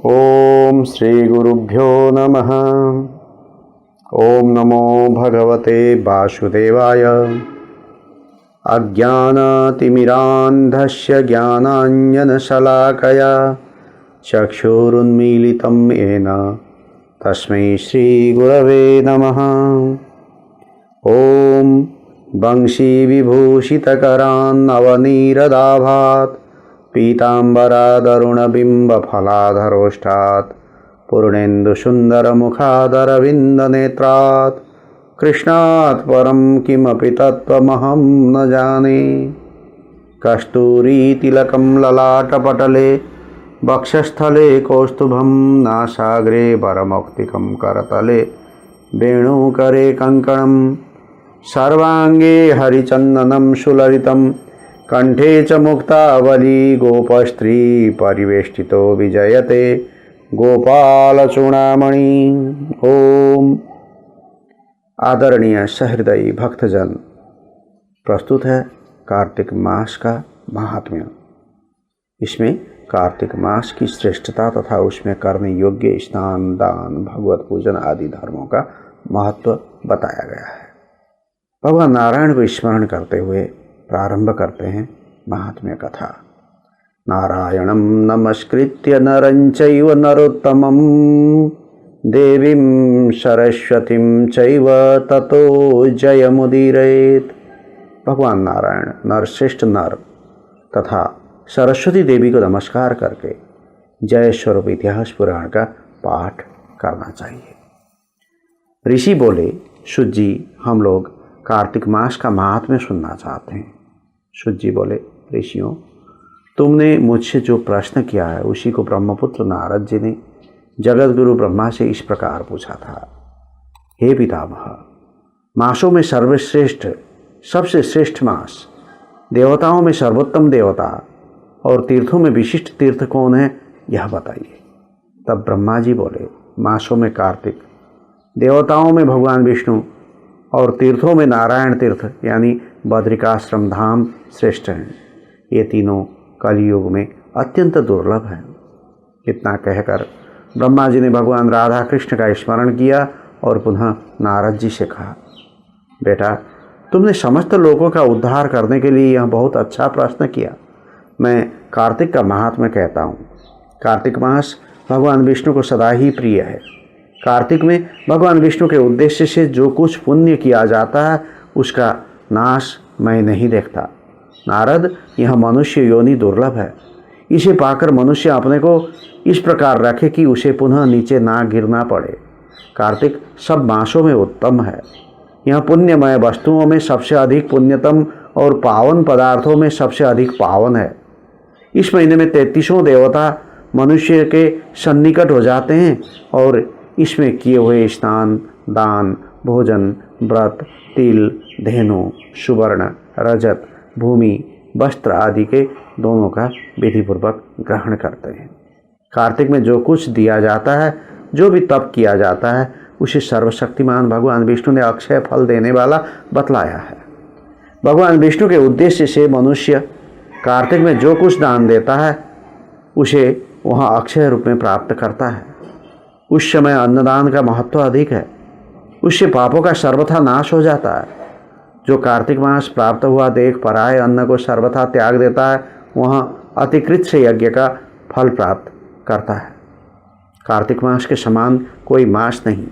ओम श्री गुरुभ्यो नमः। ओम नमो भगवते वासुदेवाय। अज्ञानतिमिरान्धस्य ज्ञानाञ्जनशलाकया चक्षुरुन्मीलितं येन तस्मै श्रीगुरवे नमः। ओम वंशीविभूषितकरान्नवनीरदाभात् पीताम्बरादरुणबिम्बफलाधरोष्ठात् पूर्णेन्दुसुन्दरमुखादरविन्दनेत्रात् कृष्णात् परं किमपि तत्त्वमहं न जाने। कस्तूरीतिलकं ललाटपटले वक्षस्थले कौस्तुभं नासाग्रे वरमौक्तिकं करतले वेणुकरे कङ्कणं सर्वाङ्गे हरिचन्दनं सुललितं कंठे च मुक्तावली गोपस्त्री परिवेष्टितो विजयते गोपालचूड़ामणि। ओम। आदरणीय सहृदयी भक्तजन, प्रस्तुत है कार्तिक मास का महात्म्य। इसमें कार्तिक मास की श्रेष्ठता तथा उसमें करने योग्य स्नान, दान, भगवत पूजन आदि धर्मों का महत्व बताया गया है। भगवान नारायण को स्मरण करते हुए प्रारंभ करते हैं महात्म्य कथा। नारायणं नमस्कृत्य नरं चैव नरोत्तमं देवीं सरस्वतीं चैव ततो जयमुदीरयेत्। भगवान नारायण नरश्रेष्ठ नर तथा सरस्वती देवी को नमस्कार करके जय स्वरूप इतिहास पुराण का पाठ करना चाहिए। ऋषि बोले, शुद्ध जी, हम लोग कार्तिक मास का महात्म्य सुनना चाहते हैं। शुद्ध जी बोले, ऋषियों, तुमने मुझसे जो प्रश्न किया है उसी को ब्रह्मपुत्र नारद जी ने जगत गुरु ब्रह्मा से इस प्रकार पूछा था। हे पितामह, मासों में सर्वश्रेष्ठ, सबसे श्रेष्ठ मास, देवताओं में सर्वोत्तम देवता और तीर्थों में विशिष्ट तीर्थ कौन है, यह बताइए। तब ब्रह्मा जी बोले, मासों में कार्तिक, देवताओं में भगवान विष्णु और तीर्थों में नारायण तीर्थ यानी बद्रिकाश्रम धाम श्रेष्ठ हैं। ये तीनों कलियुग में अत्यंत दुर्लभ हैं। इतना कहकर ब्रह्मा जी ने भगवान राधा कृष्ण का स्मरण किया और पुनः नारद जी से कहा, बेटा, तुमने समस्त लोगों का उद्धार करने के लिए यह बहुत अच्छा प्रश्न किया। मैं कार्तिक का महात्म्य कहता हूँ। कार्तिक मास भगवान विष्णु को सदा ही प्रिय है। कार्तिक में भगवान विष्णु के उद्देश्य से जो कुछ पुण्य किया जाता है उसका नाश मैं नहीं देखता। नारद, यह मनुष्य योनि दुर्लभ है। इसे पाकर मनुष्य अपने को इस प्रकार रखे कि उसे पुनः नीचे ना गिरना पड़े। कार्तिक सब मासों में उत्तम है। यह पुण्यमय वस्तुओं में सबसे अधिक पुण्यतम और पावन पदार्थों में सबसे अधिक पावन है। इस महीने में 33 देवता मनुष्य के सन्निकट हो जाते हैं और इसमें किए हुए स्नान, दान, भोजन, व्रत, तिल, धेनु, सुवर्ण, रजत, भूमि, वस्त्र आदि के दोनों का विधिपूर्वक ग्रहण करते हैं। कार्तिक में जो कुछ दिया जाता है, जो भी तप किया जाता है, उसे सर्वशक्तिमान भगवान विष्णु ने अक्षय फल देने वाला बतलाया है। भगवान विष्णु के उद्देश्य से मनुष्य कार्तिक में जो कुछ दान देता है उसे वह अक्षय रूप में प्राप्त करता है। उस समय अन्नदान का महत्व अधिक है। उससे पापों का सर्वथा नाश हो जाता है। जो कार्तिक मास प्राप्त हुआ देख पराये अन्न को सर्वथा त्याग देता है, वह अतिकृत से यज्ञ का फल प्राप्त करता है। कार्तिक मास के समान कोई मास नहीं,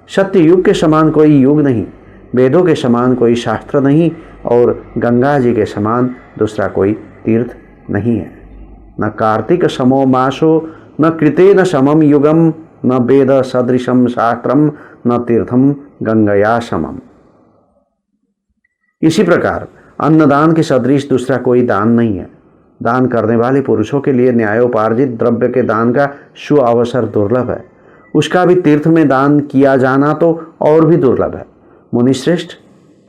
सत्य युग के समान कोई युग नहीं, वेदों के समान कोई शास्त्र नहीं और गंगा जी के समान दूसरा कोई तीर्थ नहीं है। न कार्तिक समो मासो न कृतेन समम युगम न वेद सदृशम शास्त्रम न तीर्थम गंगया समम। इसी प्रकार अन्नदान के सदृश दूसरा कोई दान नहीं है। दान करने वाले पुरुषों के लिए न्यायोपार्जित द्रव्य के दान का शुभ अवसर दुर्लभ है। उसका भी तीर्थ में दान किया जाना तो और भी दुर्लभ है। मुनिश्रेष्ठ,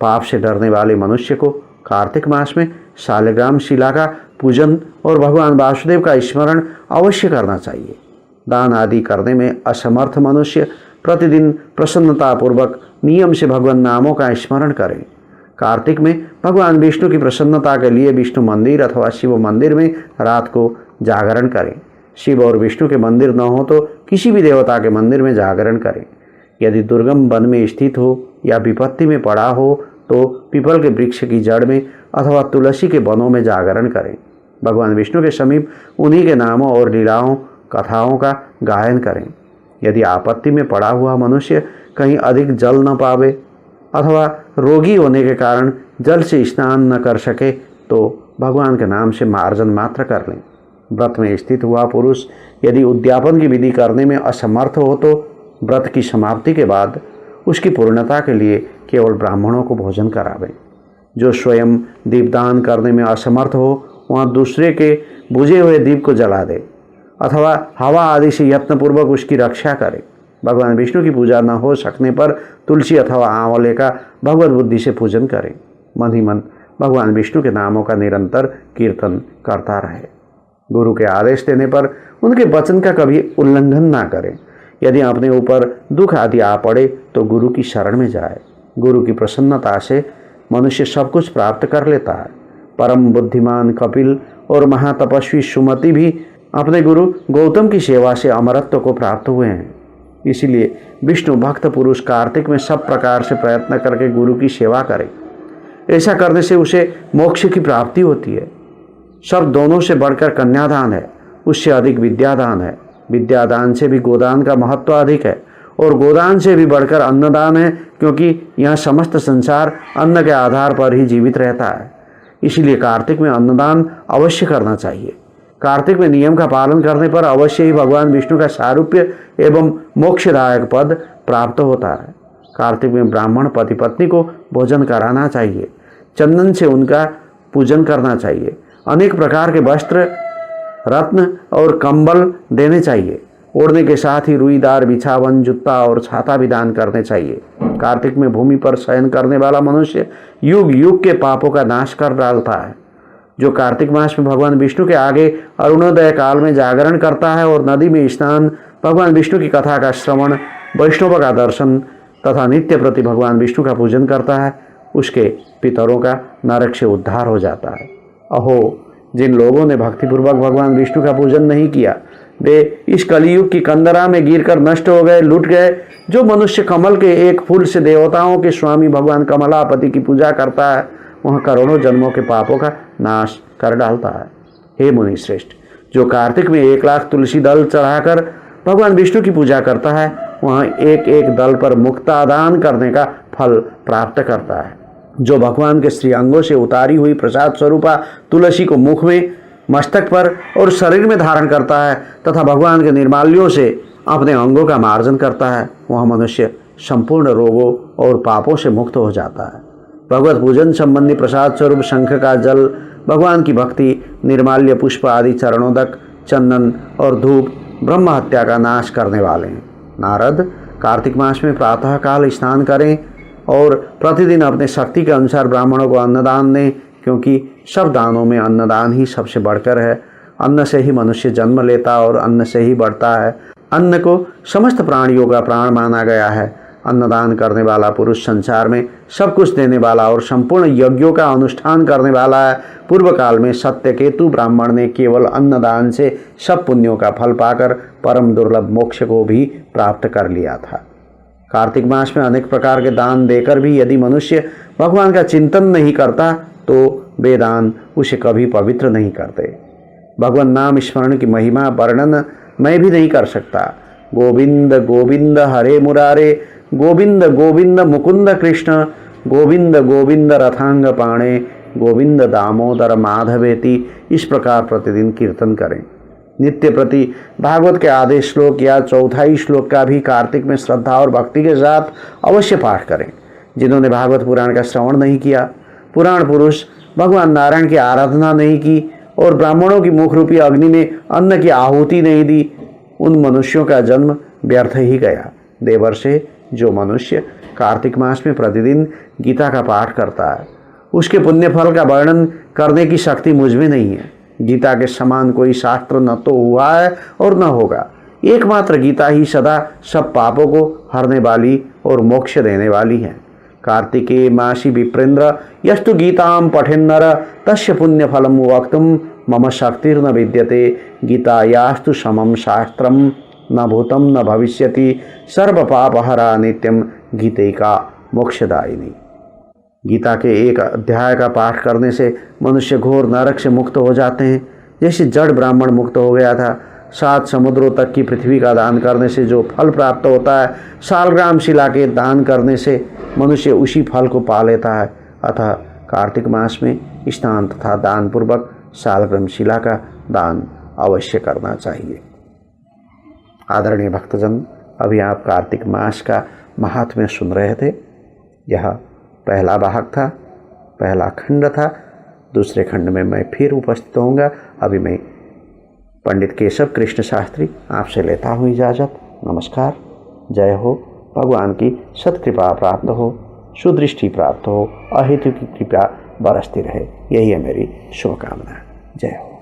पाप से डरने वाले मनुष्य को कार्तिक मास में शालिग्राम शिला का पूजन और भगवान वासुदेव का स्मरण अवश्य करना चाहिए। दान आदि करने में असमर्थ मनुष्य प्रतिदिन प्रसन्नतापूर्वक नियम से भगवान नामों का स्मरण करें। कार्तिक में भगवान विष्णु की प्रसन्नता के लिए विष्णु मंदिर अथवा शिव मंदिर में रात को जागरण करें। शिव और विष्णु के मंदिर न हो तो किसी भी देवता के मंदिर में जागरण करें। यदि दुर्गम वन में स्थित हो या विपत्ति में पड़ा हो तो पीपल के वृक्ष की जड़ में अथवा तुलसी के वनों में जागरण करें। भगवान विष्णु के समीप उन्हीं के नामों और लीलाओं कथाओं का गायन करें। यदि आपत्ति में पड़ा हुआ मनुष्य कहीं अधिक जल न पावे अथवा रोगी होने के कारण जल से स्नान न कर सके तो भगवान के नाम से मार्जन मात्र कर लें। व्रत में स्थित हुआ पुरुष यदि उद्यापन की विधि करने में असमर्थ हो तो व्रत की समाप्ति के बाद उसकी पूर्णता के लिए केवल ब्राह्मणों को भोजन करावें। जो स्वयं दीपदान करने में असमर्थ हो वहाँ दूसरे के बुझे हुए दीप को जला दे अथवा हवा आदि से यत्नपूर्वक उसकी रक्षा करे। भगवान विष्णु की पूजा न हो सकने पर तुलसी अथवा आंवले का भगवत बुद्धि से पूजन करें। मन ही मन भगवान विष्णु के नामों का निरंतर कीर्तन करता रहे। गुरु के आदेश देने पर उनके वचन का कभी उल्लंघन ना करें। यदि अपने ऊपर दुख आदि आ पड़े तो गुरु की शरण में जाए। गुरु की प्रसन्नता से मनुष्य सब कुछ प्राप्त कर लेता है। परम बुद्धिमान कपिल और महातपस्वी सुमति भी अपने गुरु गौतम की सेवा से अमरत्व को प्राप्त हुए हैं। इसीलिए विष्णु भक्त पुरुष कार्तिक में सब प्रकार से प्रयत्न करके गुरु की सेवा करे। ऐसा करने से उसे मोक्ष की प्राप्ति होती है। सब दोनों से बढ़कर कन्यादान है, उससे अधिक विद्यादान है। विद्यादान से भी गोदान का महत्व अधिक है और गोदान से भी बढ़कर अन्नदान है, क्योंकि यह समस्त संसार अन्न के आधार पर ही जीवित रहता है। इसीलिए कार्तिक में अन्नदान अवश्य करना चाहिए। कार्तिक में नियम का पालन करने पर अवश्य ही भगवान विष्णु का सारूप्य एवं मोक्षदायक पद प्राप्त होता है। कार्तिक में ब्राह्मण पति पत्नी को भोजन कराना चाहिए। चंदन से उनका पूजन करना चाहिए। अनेक प्रकार के वस्त्र, रत्न और कंबल देने चाहिए। ओढ़ने के साथ ही रुईदार बिछावन, जूता और छाता भी दान करने चाहिए। कार्तिक में भूमि पर शयन करने वाला मनुष्य युग युग के पापों का नाश कर डालता है। जो कार्तिक मास में भगवान विष्णु के आगे अरुणोदय काल में जागरण करता है और नदी में स्नान, भगवान विष्णु की कथा का श्रवण, वैष्णव का दर्शन तथा नित्य प्रति भगवान विष्णु का पूजन करता है, उसके पितरों का नरक से उद्धार हो जाता है। अहो, जिन लोगों ने भक्तिपूर्वक भगवान विष्णु का पूजन नहीं किया वे इस कलियुग की कंदरा में गिरकर नष्ट हो गए, लूट गए। जो मनुष्य कमल के एक फूल से देवताओं के स्वामी भगवान कमलापति की पूजा करता है वह करोड़ों जन्मों के पापों का नाश कर डालता है। हे मुनि श्रेष्ठ, जो कार्तिक में 1,00,000 तुलसी दल चढ़ाकर भगवान विष्णु की पूजा करता है वह एक एक दल पर मुक्तादान करने का फल प्राप्त करता है। जो भगवान के श्री अंगों से उतारी हुई प्रसाद स्वरूपा तुलसी को मुख में, मस्तक पर और शरीर में धारण करता है तथा भगवान के निर्माल्यों से अपने अंगों का मार्जन करता है वह मनुष्य संपूर्ण रोगों और पापों से मुक्त हो जाता है। भगवत पूजन संबंधी प्रसाद स्वरूप शंख का जल, भगवान की भक्ति, निर्माल्य पुष्प आदि चरणोदक, चंदन और धूप ब्रह्म हत्या का नाश करने वाले हैं। नारद, कार्तिक मास में प्रातः काल स्नान करें और प्रतिदिन अपने शक्ति के अनुसार ब्राह्मणों को अन्नदान दें, क्योंकि सब दानों में अन्नदान ही सबसे बढ़कर है। अन्न से ही मनुष्य जन्म लेता और अन्न से ही बढ़ता है। अन्न को समस्त प्राणियों का प्राण माना गया है। अन्नदान करने वाला पुरुष संसार में सब कुछ देने वाला और संपूर्ण यज्ञों का अनुष्ठान करने वाला है। पूर्व काल में सत्यकेतु ब्राह्मण ने केवल अन्नदान से सब पुण्यों का फल पाकर परम दुर्लभ मोक्ष को भी प्राप्त कर लिया था। कार्तिक मास में अनेक प्रकार के दान देकर भी यदि मनुष्य भगवान का चिंतन नहीं करता तो वे दान उसे कभी पवित्र नहीं करते। भगवान नाम स्मरण की महिमा वर्णन मैं भी नहीं कर सकता। गोविंद गोविंद हरे मुरारे, गोविंद गोविंद मुकुंद कृष्ण, गोविंद गोविंद रथांग पाणे, गोविंद दामोदर माधवेति, इस प्रकार प्रतिदिन कीर्तन करें। नित्य प्रति भागवत के आधे श्लोक या चौथाई श्लोक का भी कार्तिक में श्रद्धा और भक्ति के साथ अवश्य पाठ करें। जिन्होंने भागवत पुराण का श्रवण नहीं किया, पुराण पुरुष भगवान नारायण की आराधना नहीं की और ब्राह्मणों की मुख रूपी अग्नि में अन्न की आहुति नहीं दी, उन मनुष्यों का जन्म व्यर्थ ही गया। देवर्षि, जो मनुष्य कार्तिक मास में प्रतिदिन गीता का पाठ करता है उसके पुण्य फल का वर्णन करने की शक्ति मुझ में नहीं है। गीता के समान कोई शास्त्र न तो हुआ है और न होगा। एकमात्र गीता ही सदा सब पापों को हरने वाली और मोक्ष देने वाली है। कार्तिके मासी विप्रेन्द्र यस्तु गीताम पठेन्नर तस्य पुण्य फलम वक्तुम मम शक्तिर्न विद्यते गीतायास्तु समम शास्त्रम न भूतम न भविष्यति सर्वपापहरा नित्यम गीतिका मोक्षदायिनी। गीता के एक अध्याय का पाठ करने से मनुष्य घोर नरक से मुक्त हो जाते हैं। जैसे जड़ ब्राह्मण मुक्त हो गया था, 7 समुद्रों तक की पृथ्वी का दान करने से जो फल प्राप्त होता है, सालग्राम शिला के दान करने से मनुष्य उसी फल को पा लेता है। अतः कार्तिक मास में स्नान तथा दान पूर्वक सालग्राम शिला का दान अवश्य करना चाहिए। आदरणीय भक्तजन, अभी आप कार्तिक मास का महात्म्य सुन रहे थे। यह पहला भाग था, पहला खंड था। दूसरे खंड में मैं फिर उपस्थित होऊंगा। अभी मैं पंडित केशव कृष्ण शास्त्री आपसे लेता हूँ इजाज़त। नमस्कार। जय हो। भगवान की सत्कृपा प्राप्त हो, सुदृष्टि प्राप्त हो, अहेतु की कृपा बरसती रहे, यही है मेरी शुभकामना। जय हो।